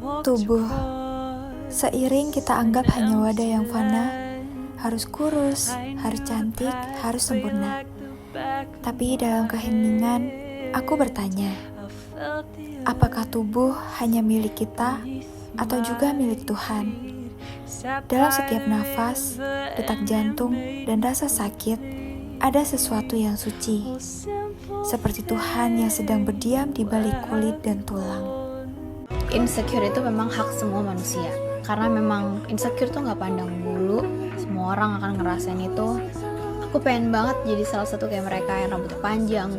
Tubuh, seiring kita anggap hanya wadah yang fana, harus kurus, harus cantik, harus sempurna. Tapi dalam keheningan, aku bertanya, apakah tubuh hanya milik kita atau juga milik Tuhan? Dalam setiap nafas, detak jantung, dan rasa sakit, ada sesuatu yang suci, seperti Tuhan yang sedang berdiam di balik kulit dan tulang. Insecure itu memang hak semua manusia, karena memang insecure tuh gak pandang bulu. Semua orang akan ngerasain itu. Aku pengen banget jadi salah satu kayak mereka yang rambutnya panjang,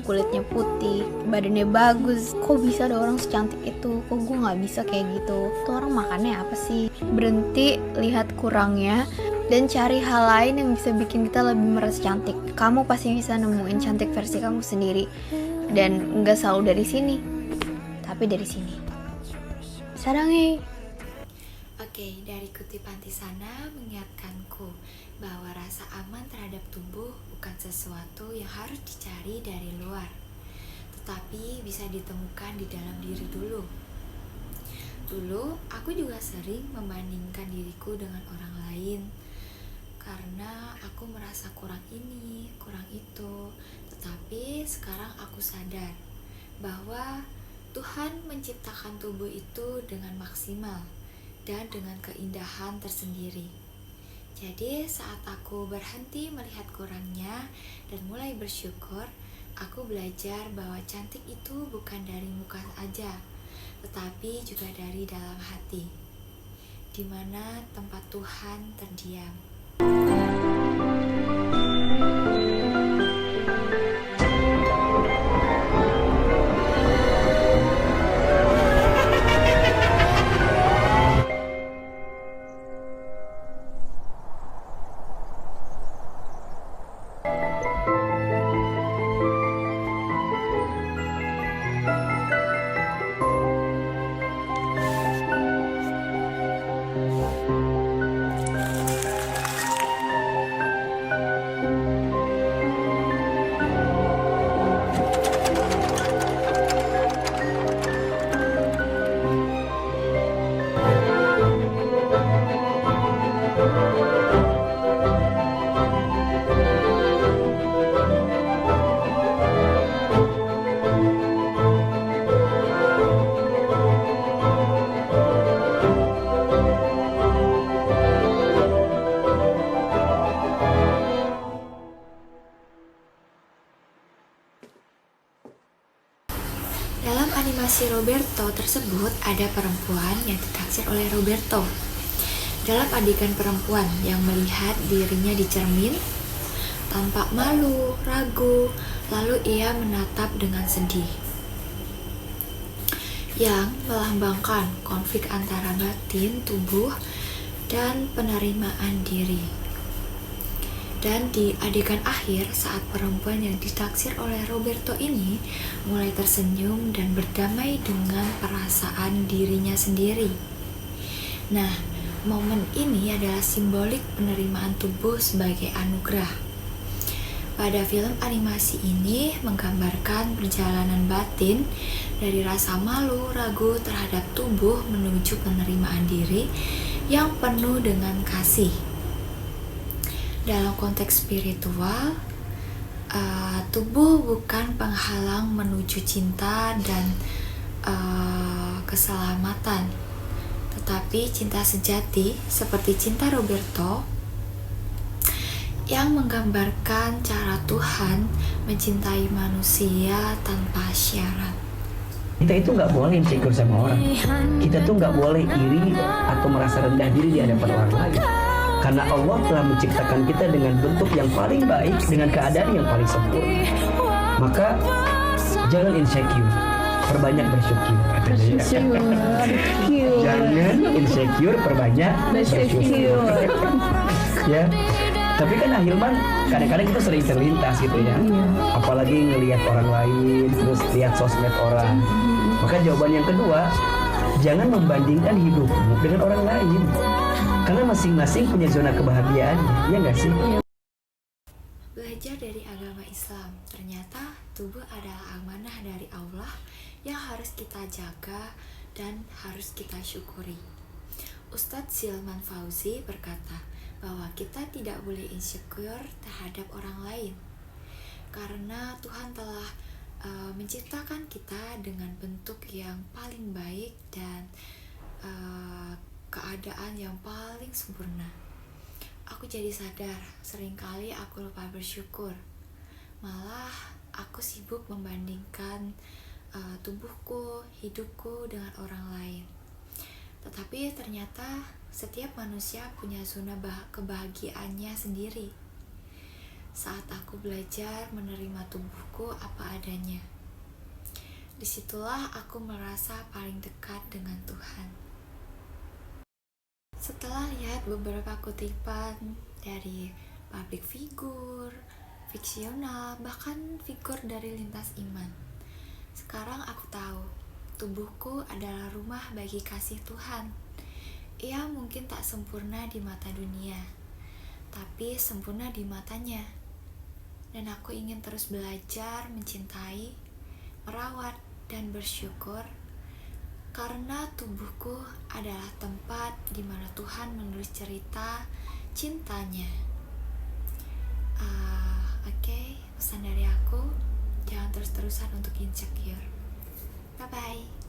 kulitnya putih, badannya bagus. Kok bisa ada orang secantik itu? Kok gue gak bisa kayak gitu? Tuh orang makannya apa sih? Berhenti lihat kurangnya dan cari hal lain yang bisa bikin kita lebih merasa cantik. Kamu pasti bisa nemuin cantik versi kamu sendiri. Dan gak selalu dari sini, tapi dari sini. Sarangi. Oke, dari kutipan di sana mengingatkanku bahwa rasa aman terhadap tubuh bukan sesuatu yang harus dicari dari luar, tetapi bisa ditemukan di dalam diri dulu. Dulu, aku juga sering membandingkan diriku dengan orang lain, karena aku merasa kurang ini, kurang itu. Tetapi sekarang aku sadar bahwa Tuhan menciptakan tubuh itu dengan maksimal dan dengan keindahan tersendiri. Jadi saat aku berhenti melihat kurangnya dan mulai bersyukur, aku belajar bahwa cantik itu bukan dari muka aja, tetapi juga dari dalam hati, di mana tempat Tuhan terdiam. Dalam animasi Roberto tersebut ada perempuan yang ditaksir oleh Roberto. Dalam adegan perempuan yang melihat dirinya di cermin, tampak malu, ragu, lalu ia menatap dengan sedih, yang melambangkan konflik antara batin, tubuh, dan penerimaan diri. Dan di adegan akhir, saat perempuan yang ditaksir oleh Roberto ini mulai tersenyum dan berdamai dengan perasaan dirinya sendiri. Nah, momen ini adalah simbolik penerimaan tubuh sebagai anugerah. Pada film animasi ini menggambarkan perjalanan batin dari rasa malu, ragu terhadap tubuh menuju penerimaan diri yang penuh dengan kasih. Dalam konteks spiritual, tubuh bukan penghalang menuju cinta dan keselamatan, tetapi cinta sejati seperti cinta Roberto yang menggambarkan cara Tuhan mencintai manusia tanpa syarat. Kita itu nggak boleh insecure sama orang. Kita tuh nggak boleh iri atau merasa rendah diri di hadapan orang lain. Karena Allah telah menciptakan kita dengan bentuk yang paling baik, dengan keadaan yang paling sempurna. Maka jangan insecure, perbanyak bersyukur. Jangan insecure, perbanyak bersyukur. Ya. Tapi kan Ahilman, kadang-kadang kita sering terlintas gitu ya. Apalagi ngelihat orang lain, terus lihat sosmed orang. Maka jawaban yang kedua, jangan membandingkan hidupmu dengan orang lain. Karena masing-masing punya zona kebahagiaannya, ya nggak sih? Belajar dari agama Islam, ternyata tubuh adalah amanah dari Allah yang harus kita jaga dan harus kita syukuri. Ustadz Silman Fauzi berkata bahwa kita tidak boleh insecure terhadap orang lain, karena Tuhan telah menciptakan kita dengan bentuk yang paling baik dan keadaan yang paling sempurna. Aku jadi sadar, seringkali aku lupa bersyukur. Malah aku sibuk membandingkan tubuhku, hidupku dengan orang lain. Tetapi ternyata setiap manusia punya zona kebahagiaannya sendiri. Saat aku belajar menerima tubuhku apa adanya, disitulah aku merasa paling dekat dengan Tuhan. Setelah lihat beberapa kutipan dari public figure, fiksional, bahkan figur dari lintas iman, sekarang aku tahu tubuhku adalah rumah bagi kasih Tuhan. Ia mungkin tak sempurna di mata dunia, tapi sempurna di matanya. Dan aku ingin terus belajar mencintai, merawat, dan bersyukur, karena tubuhku adalah tempat di mana Tuhan menulis cerita cintanya. Oke, pesan dari aku, jangan terus-terusan untuk insecure. Bye-bye.